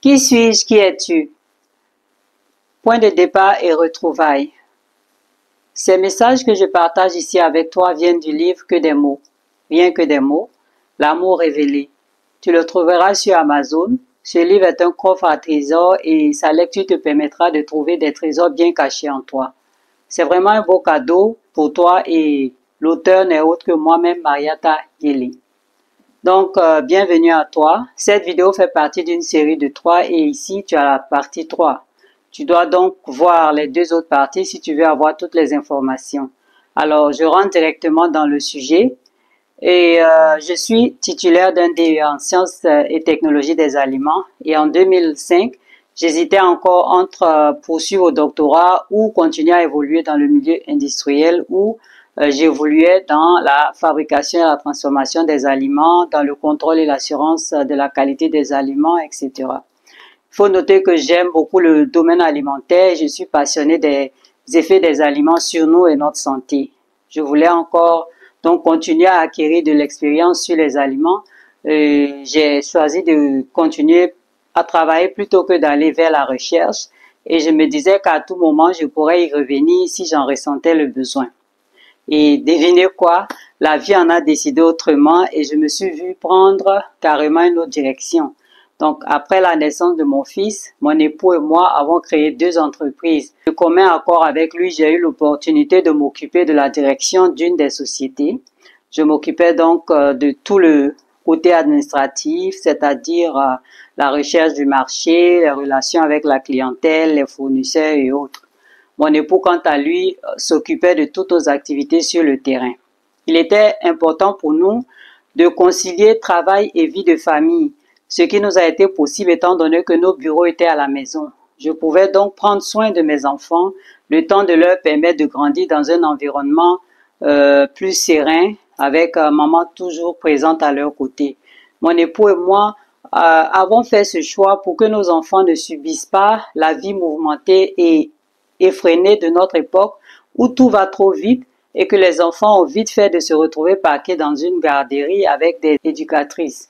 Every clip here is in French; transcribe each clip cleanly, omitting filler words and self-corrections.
Qui suis-je? Qui es-tu? Point de départ et retrouvailles. Ces messages que je partage ici avec toi viennent du livre Que des mots. Rien que des mots. L'amour révélé. Tu le trouveras sur Amazon. Ce livre est un coffre à trésors et sa lecture te permettra de trouver des trésors bien cachés en toi. C'est vraiment un beau cadeau pour toi et l'auteur n'est autre que moi-même, Mariata Yeli. Donc, bienvenue à toi. Cette vidéo fait partie d'une série de 3 et ici, tu as la partie 3. Tu dois donc voir les 2 autres parties si tu veux avoir toutes les informations. Alors, je rentre directement dans le sujet et je suis titulaire d'un DEA en sciences et technologies des aliments et en 2005, j'hésitais encore entre poursuivre au doctorat ou continuer à évoluer dans le milieu industriel où j'évoluais dans la fabrication et la transformation des aliments, dans le contrôle et l'assurance de la qualité des aliments, etc. Il faut noter que j'aime beaucoup le domaine alimentaire et je suis passionnée des effets des aliments sur nous et notre santé. Je voulais encore donc continuer à acquérir de l'expérience sur les aliments. J'ai choisi de continuer à travailler plutôt que d'aller vers la recherche et je me disais qu'à tout moment, je pourrais y revenir si j'en ressentais le besoin. Et devinez quoi, la vie en a décidé autrement et je me suis vue prendre carrément une autre direction. Donc, après la naissance de mon fils, mon époux et moi avons créé 2 entreprises. De commun accord avec lui, j'ai eu l'opportunité de m'occuper de la direction d'une des sociétés. Je m'occupais donc de tout le côté administratif, c'est-à-dire la recherche du marché, les relations avec la clientèle, les fournisseurs et autres. Mon époux, quant à lui, s'occupait de toutes nos activités sur le terrain. Il était important pour nous de concilier travail et vie de famille, ce qui nous a été possible étant donné que nos bureaux étaient à la maison. Je pouvais donc prendre soin de mes enfants, le temps de leur permettre de grandir dans un environnement plus serein, avec maman toujours présente à leur côté. Mon époux et moi avons fait ce choix pour que nos enfants ne subissent pas la vie mouvementée et effrénée de notre époque où tout va trop vite et que les enfants ont vite fait de se retrouver parqués dans une garderie avec des éducatrices.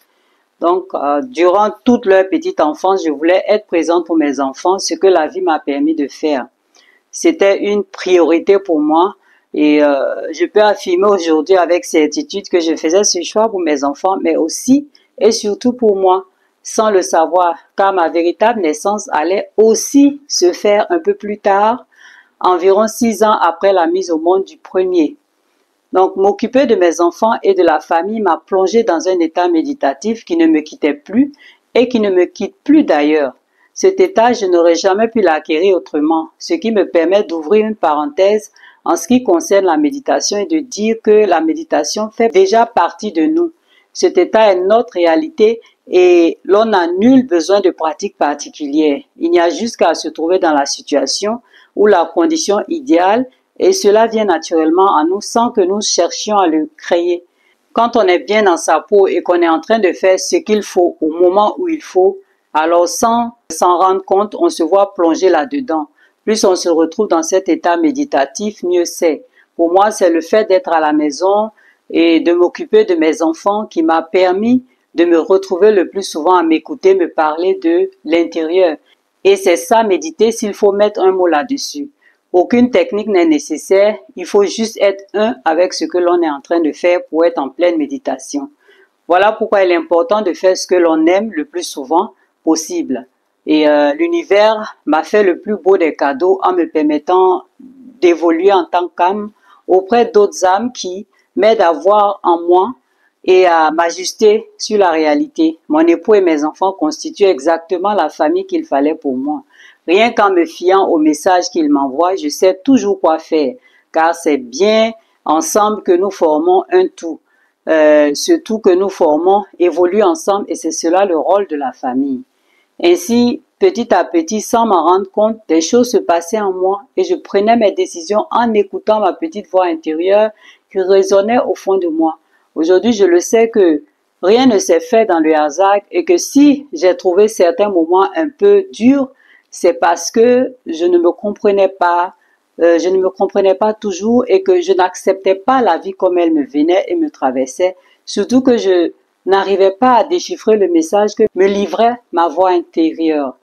Donc, durant toute leur petite enfance, je voulais être présente pour mes enfants, ce que la vie m'a permis de faire. C'était une priorité pour moi et je peux affirmer aujourd'hui avec certitude que je faisais ce choix pour mes enfants, mais aussi et surtout pour moi, sans le savoir, car ma véritable naissance allait aussi se faire un peu plus tard, environ 6 ans après la mise au monde du premier. Donc, m'occuper de mes enfants et de la famille m'a plongé dans un état méditatif qui ne me quittait plus et qui ne me quitte plus d'ailleurs. Cet état, je n'aurais jamais pu l'acquérir autrement, ce qui me permet d'ouvrir une parenthèse en ce qui concerne la méditation et de dire que la méditation fait déjà partie de nous. Cet état est notre réalité et l'on n'a nul besoin de pratiques particulières. Il n'y a juste qu'à se trouver dans la situation ou la condition idéale et cela vient naturellement à nous sans que nous cherchions à le créer. Quand on est bien dans sa peau et qu'on est en train de faire ce qu'il faut au moment où il faut, alors sans s'en rendre compte, on se voit plonger là-dedans. Plus on se retrouve dans cet état méditatif, mieux c'est. Pour moi, c'est le fait d'être à la maison et de m'occuper de mes enfants qui m'a permis de me retrouver le plus souvent à m'écouter, me parler de l'intérieur. Et c'est ça, méditer, s'il faut mettre un mot là-dessus. Aucune technique n'est nécessaire, il faut juste être un avec ce que l'on est en train de faire pour être en pleine méditation. Voilà pourquoi il est important de faire ce que l'on aime le plus souvent possible. Et l'univers m'a fait le plus beau des cadeaux en me permettant d'évoluer en tant qu'âme auprès d'autres âmes qui m'aident à voir en moi et à m'ajuster sur la réalité. Mon époux et mes enfants constituent exactement la famille qu'il fallait pour moi. Rien qu'en me fiant aux messages qu'ils m'envoient, je sais toujours quoi faire, car c'est bien ensemble que nous formons un tout. Ce tout que nous formons évolue ensemble et c'est cela le rôle de la famille. Ainsi, petit à petit, sans m'en rendre compte, des choses se passaient en moi et je prenais mes décisions en écoutant ma petite voix intérieure qui résonnait au fond de moi. Aujourd'hui, je le sais que rien ne s'est fait dans le hasard et que si j'ai trouvé certains moments un peu durs, c'est parce que je ne me comprenais pas toujours et que je n'acceptais pas la vie comme elle me venait et me traversait. Surtout que je n'arrivais pas à déchiffrer le message que me livrait ma voix intérieure.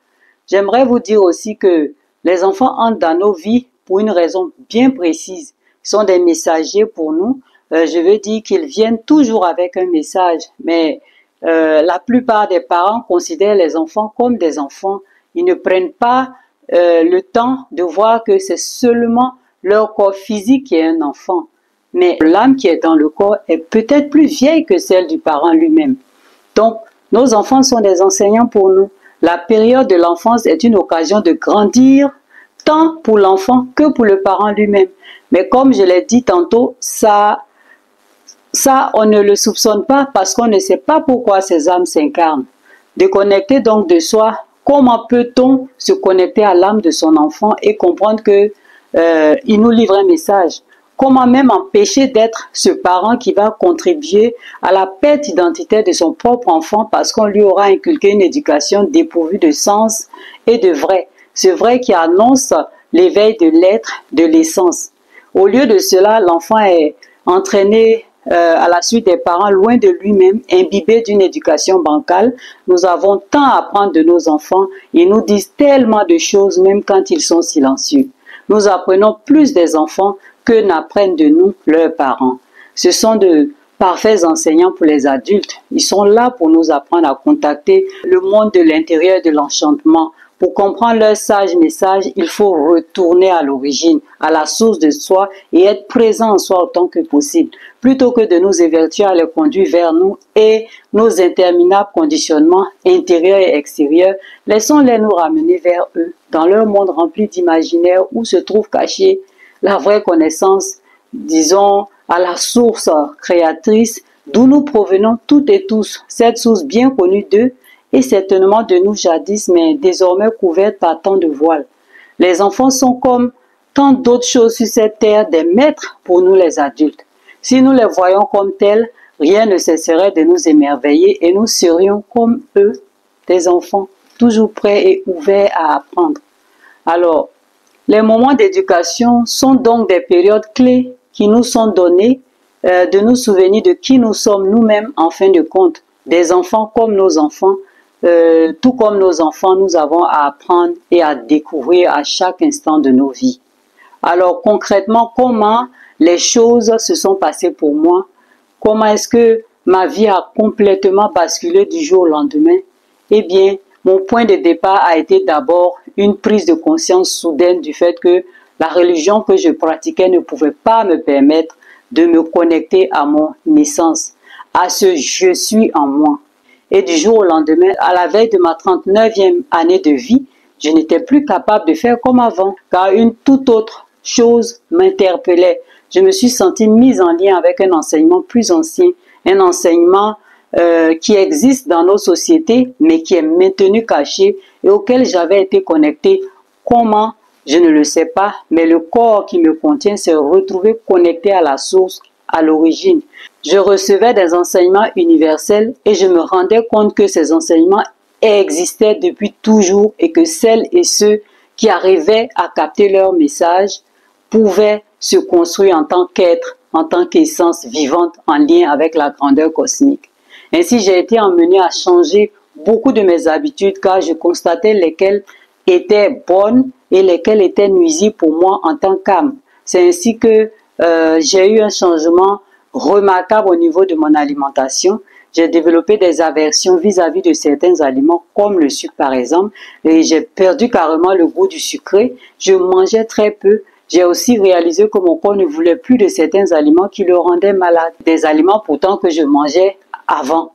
J'aimerais vous dire aussi que les enfants entrent dans nos vies pour une raison bien précise. Ils sont des messagers pour nous. Je veux dire qu'ils viennent toujours avec un message, mais la plupart des parents considèrent les enfants comme des enfants. Ils ne prennent pas le temps de voir que c'est seulement leur corps physique qui est un enfant. Mais l'âme qui est dans le corps est peut-être plus vieille que celle du parent lui-même. Donc, nos enfants sont des enseignants pour nous. La période de l'enfance est une occasion de grandir, tant pour l'enfant que pour le parent lui-même. Mais comme je l'ai dit tantôt, ça, on ne le soupçonne pas parce qu'on ne sait pas pourquoi ces âmes s'incarnent. Déconnecter donc de soi, comment peut-on se connecter à l'âme de son enfant et comprendre que il nous livre un message? Comment même empêcher d'être ce parent qui va contribuer à la perte identitaire de son propre enfant parce qu'on lui aura inculqué une éducation dépourvue de sens et de vrai. Ce vrai qui annonce l'éveil de l'être, de l'essence. Au lieu de cela, l'enfant est entraîné à la suite des parents loin de lui-même, imbibé d'une éducation bancale. Nous avons tant à apprendre de nos enfants. Ils nous disent tellement de choses même quand ils sont silencieux. Nous apprenons plus des enfants que n'apprennent de nous leurs parents. Ce sont de parfaits enseignants pour les adultes. Ils sont là pour nous apprendre à contacter le monde de l'intérieur de l'enchantement. Pour comprendre leur sage message, il faut retourner à l'origine, à la source de soi et être présent en soi autant que possible. Plutôt que de nous évertuer à les conduire vers nous et nos interminables conditionnements intérieurs et extérieurs, laissons-les nous ramener vers eux, dans leur monde rempli d'imaginaire où se trouve cachée la vraie connaissance, disons, à la source créatrice d'où nous provenons toutes et tous, cette source bien connue d'eux et certainement de nous jadis, mais désormais couverte par tant de voiles. Les enfants sont comme tant d'autres choses sur cette terre, des maîtres pour nous les adultes. Si nous les voyons comme tels, rien ne cesserait de nous émerveiller et nous serions comme eux, des enfants, toujours prêts et ouverts à apprendre. Alors, les moments d'éducation sont donc des périodes clés qui nous sont données de nous souvenir de qui nous sommes nous-mêmes en fin de compte. Des enfants comme nos enfants, tout comme nos enfants, nous avons à apprendre et à découvrir à chaque instant de nos vies. Alors concrètement, comment les choses se sont passées pour moi? Comment est-ce que ma vie a complètement basculé du jour au lendemain? Eh bien, mon point de départ a été d'abord une prise de conscience soudaine du fait que la religion que je pratiquais ne pouvait pas me permettre de me connecter à mon essence, à ce je suis en moi. Et du jour au lendemain, à la veille de ma 39e année de vie, je n'étais plus capable de faire comme avant, car une toute autre chose m'interpellait. Je me suis sentie mise en lien avec un enseignement plus ancien, un enseignement qui existe dans nos sociétés, mais qui est maintenu caché et auquel j'avais été connectée. Comment? Je ne le sais pas, mais le corps qui me contient s'est retrouvé connecté à la source, à l'origine. Je recevais des enseignements universels et je me rendais compte que ces enseignements existaient depuis toujours et que celles et ceux qui arrivaient à capter leur message pouvaient se construire en tant qu'être, en tant qu'essence vivante en lien avec la grandeur cosmique. Ainsi, j'ai été emmenée à changer beaucoup de mes habitudes car je constatais lesquelles étaient bonnes et lesquelles étaient nuisibles pour moi en tant qu'âme. C'est ainsi que j'ai eu un changement remarquable au niveau de mon alimentation. J'ai développé des aversions vis-à-vis de certains aliments, comme le sucre par exemple, et j'ai perdu carrément le goût du sucré. Je mangeais très peu. J'ai aussi réalisé que mon corps ne voulait plus de certains aliments qui le rendaient malade. Des aliments pourtant que je mangeais avant.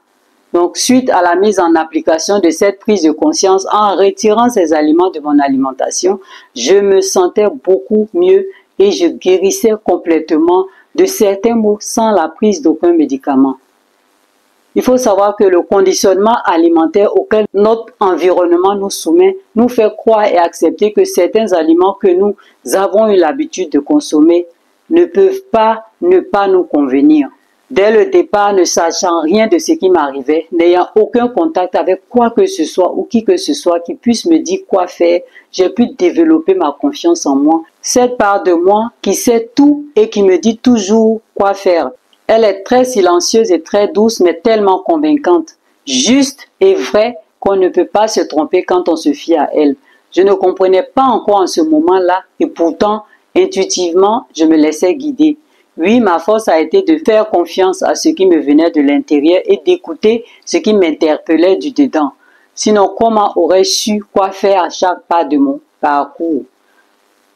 Donc, suite à la mise en application de cette prise de conscience, en retirant ces aliments de mon alimentation, je me sentais beaucoup mieux et je guérissais complètement de certains maux sans la prise d'aucun médicament. Il faut savoir que le conditionnement alimentaire auquel notre environnement nous soumet nous fait croire et accepter que certains aliments que nous avons eu l'habitude de consommer ne peuvent pas ne pas nous convenir. Dès le départ, ne sachant rien de ce qui m'arrivait, n'ayant aucun contact avec quoi que ce soit ou qui que ce soit qui puisse me dire quoi faire, j'ai pu développer ma confiance en moi. Cette part de moi qui sait tout et qui me dit toujours quoi faire. Elle est très silencieuse et très douce, mais tellement convaincante. Juste et vraie qu'on ne peut pas se tromper quand on se fie à elle. Je ne comprenais pas encore en ce moment-là et pourtant, intuitivement, je me laissais guider. Oui, ma force a été de faire confiance à ce qui me venait de l'intérieur et d'écouter ce qui m'interpellait du dedans. Sinon, comment aurais-je su quoi faire à chaque pas de mon parcours?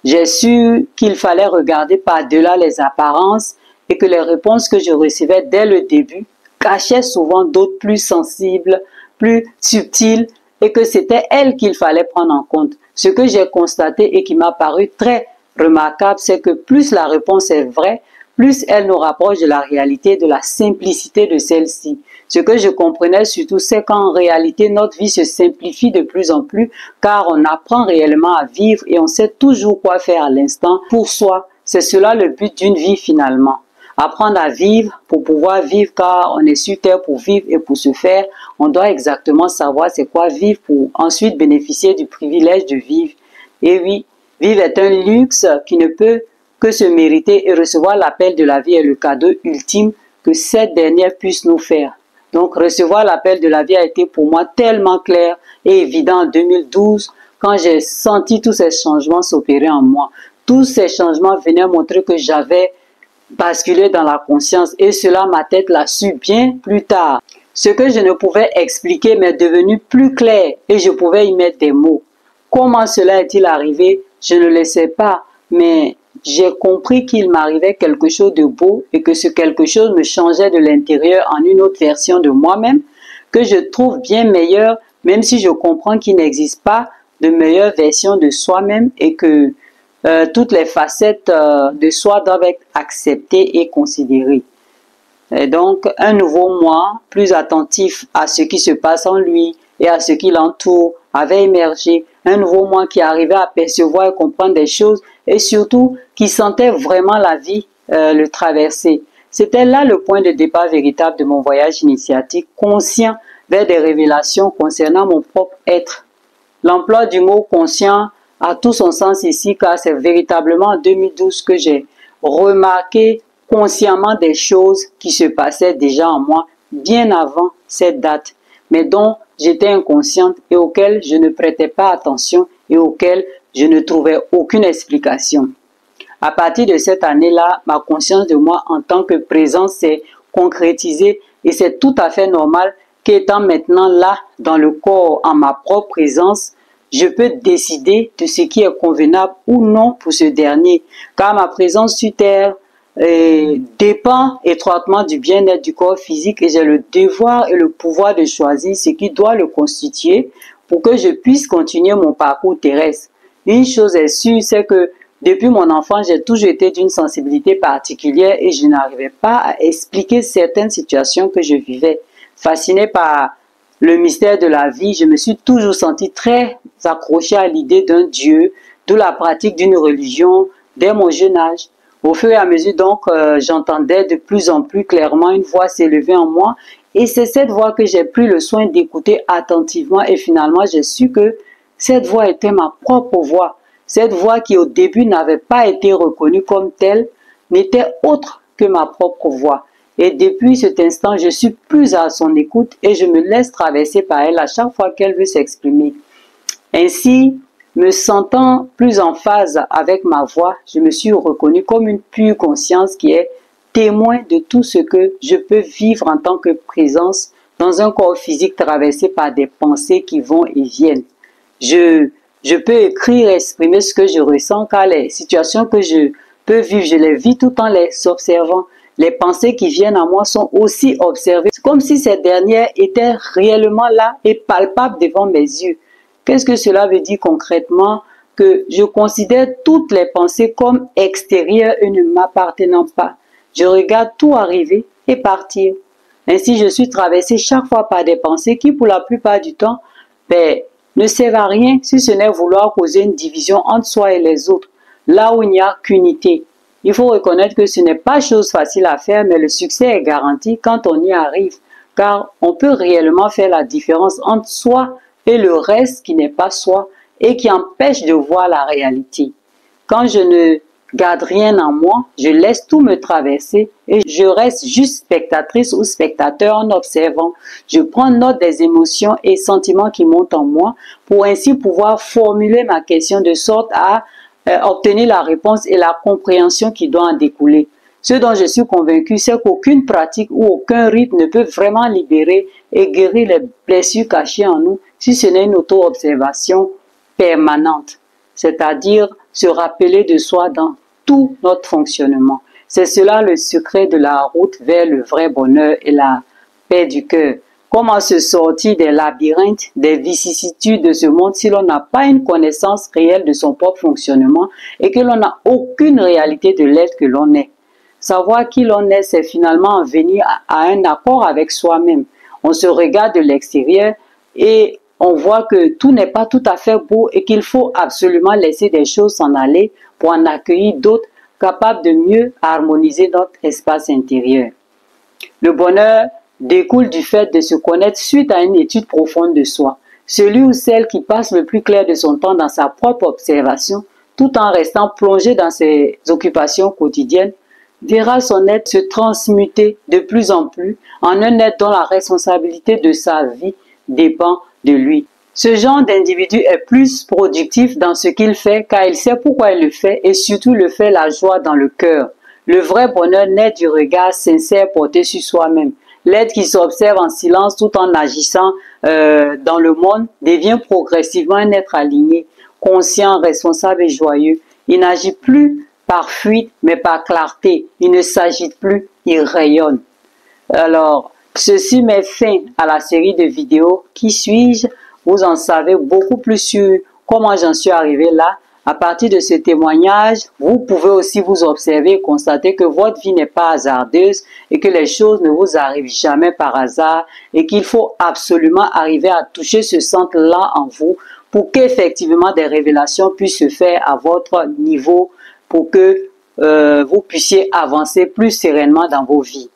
J'ai su qu'il fallait regarder par-delà les apparences et que les réponses que je recevais dès le début cachaient souvent d'autres plus sensibles, plus subtiles et que c'était elles qu'il fallait prendre en compte. Ce que j'ai constaté et qui m'a paru très remarquable, c'est que plus la réponse est vraie, plus elle nous rapproche de la réalité, de la simplicité de celle-ci. Ce que je comprenais surtout, c'est qu'en réalité, notre vie se simplifie de plus en plus car on apprend réellement à vivre et on sait toujours quoi faire à l'instant pour soi. C'est cela le but d'une vie finalement. Apprendre à vivre pour pouvoir vivre car on est sur terre pour vivre et pour ce faire, on doit exactement savoir c'est quoi vivre pour ensuite bénéficier du privilège de vivre. Et oui, vivre est un luxe qui ne peut que se mériter et recevoir l'appel de la vie est le cadeau ultime que cette dernière puisse nous faire. Donc recevoir l'appel de la vie a été pour moi tellement clair et évident en 2012 quand j'ai senti tous ces changements s'opérer en moi. Tous ces changements venaient montrer que j'avais basculé dans la conscience et cela ma tête l'a su bien plus tard. Ce que je ne pouvais expliquer m'est devenu plus clair et je pouvais y mettre des mots. Comment cela est-il arrivé? Je ne le sais pas, mais j'ai compris qu'il m'arrivait quelque chose de beau et que ce quelque chose me changeait de l'intérieur en une autre version de moi-même, que je trouve bien meilleure, même si je comprends qu'il n'existe pas de meilleure version de soi-même et que toutes les facettes de soi doivent être acceptées et considérées. Et donc, un nouveau moi, plus attentif à ce qui se passe en lui et à ce qui l'entoure, avait émergé. Un nouveau moi qui arrivait à percevoir et comprendre des choses et surtout qui sentait vraiment la vie le traverser. C'était là le point de départ véritable de mon voyage initiatique, conscient vers des révélations concernant mon propre être. L'emploi du mot conscient a tout son sens ici car c'est véritablement en 2012 que j'ai remarqué consciemment des choses qui se passaient déjà en moi bien avant cette date, mais dont j'étais inconsciente et auxquelles je ne prêtais pas attention et auxquelles je ne trouvais aucune explication. À partir de cette année-là, ma conscience de moi en tant que présence s'est concrétisée et c'est tout à fait normal qu'étant maintenant là, dans le corps, en ma propre présence, je peux décider de ce qui est convenable ou non pour ce dernier, car ma présence sur Terre dépend étroitement du bien-être du corps physique et j'ai le devoir et le pouvoir de choisir ce qui doit le constituer pour que je puisse continuer mon parcours terrestre. Une chose est sûre, c'est que depuis mon enfance, j'ai toujours été d'une sensibilité particulière et je n'arrivais pas à expliquer certaines situations que je vivais. Fascinée par le mystère de la vie, je me suis toujours sentie très accrochée à l'idée d'un Dieu, de la pratique d'une religion dès mon jeune âge. Au fur et à mesure, donc, j'entendais de plus en plus clairement une voix s'élever en moi et c'est cette voix que j'ai pris le soin d'écouter attentivement et finalement, j'ai su que cette voix était ma propre voix. Cette voix qui au début n'avait pas été reconnue comme telle n'était autre que ma propre voix. Et depuis cet instant, je suis plus à son écoute et je me laisse traverser par elle à chaque fois qu'elle veut s'exprimer. Ainsi, me sentant plus en phase avec ma voix, je me suis reconnue comme une pure conscience qui est témoin de tout ce que je peux vivre en tant que présence dans un corps physique traversé par des pensées qui vont et viennent. Je peux écrire et exprimer ce que je ressens car les situations que je peux vivre, je les vis tout en les observant. Les pensées qui viennent à moi sont aussi observées, comme si ces dernières étaient réellement là et palpables devant mes yeux. Qu'est-ce que cela veut dire concrètement? Que je considère toutes les pensées comme extérieures et ne m'appartenant pas. Je regarde tout arriver et partir. Ainsi, je suis traversée chaque fois par des pensées qui, pour la plupart du temps, ne servent à rien si ce n'est vouloir causer une division entre soi et les autres, là où il n'y a qu'unité. Il faut reconnaître que ce n'est pas chose facile à faire, mais le succès est garanti quand on y arrive, car on peut réellement faire la différence entre soi et le reste qui n'est pas soi et qui empêche de voir la réalité. Quand je ne garde rien en moi, je laisse tout me traverser et je reste juste spectatrice ou spectateur en observant. Je prends note des émotions et sentiments qui montent en moi pour ainsi pouvoir formuler ma question de sorte à obtenir la réponse et la compréhension qui doit en découler. Ce dont je suis convaincu, c'est qu'aucune pratique ou aucun rite ne peut vraiment libérer et guérir les blessures cachées en nous si ce n'est une auto-observation permanente, c'est-à-dire se rappeler de soi dans tout notre fonctionnement. C'est cela le secret de la route vers le vrai bonheur et la paix du cœur. Comment se sortir des labyrinthes, des vicissitudes de ce monde si l'on n'a pas une connaissance réelle de son propre fonctionnement et que l'on n'a aucune réalité de l'être que l'on est. Savoir qui l'on est, c'est finalement en venir à un accord avec soi-même. On se regarde de l'extérieur et on voit que tout n'est pas tout à fait beau et qu'il faut absolument laisser des choses s'en aller pour en accueillir d'autres capables de mieux harmoniser notre espace intérieur. Le bonheur découle du fait de se connaître suite à une étude profonde de soi. Celui ou celle qui passe le plus clair de son temps dans sa propre observation, tout en restant plongé dans ses occupations quotidiennes, verra son être se transmuter de plus en plus en un être dont la responsabilité de sa vie dépend de lui. Ce genre d'individu est plus productif dans ce qu'il fait car il sait pourquoi il le fait et surtout le fait la joie dans le cœur. Le vrai bonheur naît du regard sincère porté sur soi-même. L'être qui s'observe en silence tout en agissant dans le monde devient progressivement un être aligné, conscient, responsable et joyeux. Il n'agit plus par fuite mais par clarté. Il ne s'agite plus, il rayonne. Alors, ceci met fin à la série de vidéos Qui suis-je? Vous en savez beaucoup plus sur comment j'en suis arrivé là. À partir de ce témoignage, vous pouvez aussi vous observer et constater que votre vie n'est pas hasardeuse et que les choses ne vous arrivent jamais par hasard et qu'il faut absolument arriver à toucher ce centre-là en vous pour qu'effectivement des révélations puissent se faire à votre niveau pour que vous puissiez avancer plus sereinement dans vos vies.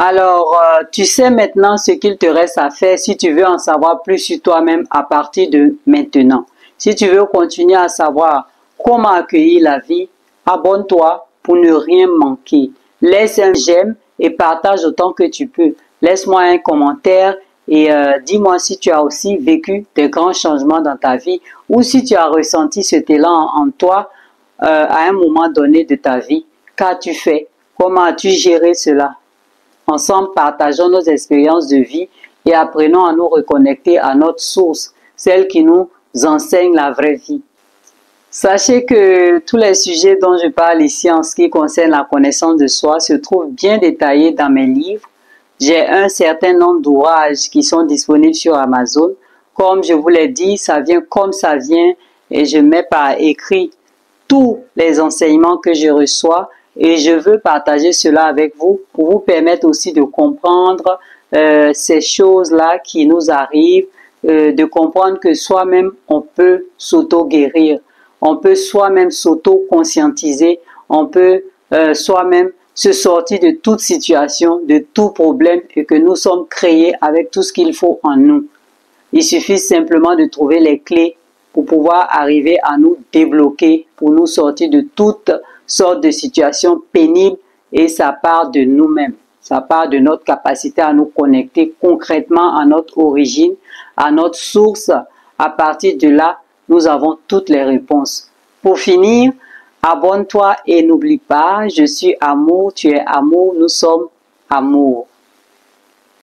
Alors, tu sais maintenant ce qu'il te reste à faire si tu veux en savoir plus sur toi-même à partir de maintenant. Si tu veux continuer à savoir comment accueillir la vie, abonne-toi pour ne rien manquer. Laisse un j'aime et partage autant que tu peux. Laisse-moi un commentaire et dis-moi si tu as aussi vécu des grands changements dans ta vie ou si tu as ressenti cet élan en toi à un moment donné de ta vie. Qu'as-tu fait? Comment as-tu géré cela? Ensemble, partageons nos expériences de vie et apprenons à nous reconnecter à notre source, celle qui nous enseigne la vraie vie. Sachez que tous les sujets dont je parle ici en ce qui concerne la connaissance de soi se trouvent bien détaillés dans mes livres. J'ai un certain nombre d'ouvrages qui sont disponibles sur Amazon. Comme je vous l'ai dit, ça vient comme ça vient et je mets par écrit tous les enseignements que je reçois. Et je veux partager cela avec vous pour vous permettre aussi de comprendre ces choses-là qui nous arrivent, de comprendre que soi-même, on peut s'auto-guérir, on peut soi-même s'auto-conscientiser, on peut soi-même se sortir de toute situation, de tout problème et que nous sommes créés avec tout ce qu'il faut en nous. Il suffit simplement de trouver les clés pour pouvoir arriver à nous débloquer, pour nous sortir de toutes sortes de situations pénibles et ça part de nous-mêmes. Ça part de notre capacité à nous connecter concrètement à notre origine, à notre source. À partir de là, nous avons toutes les réponses. Pour finir, abonne-toi et n'oublie pas, je suis amour, tu es amour, nous sommes amour.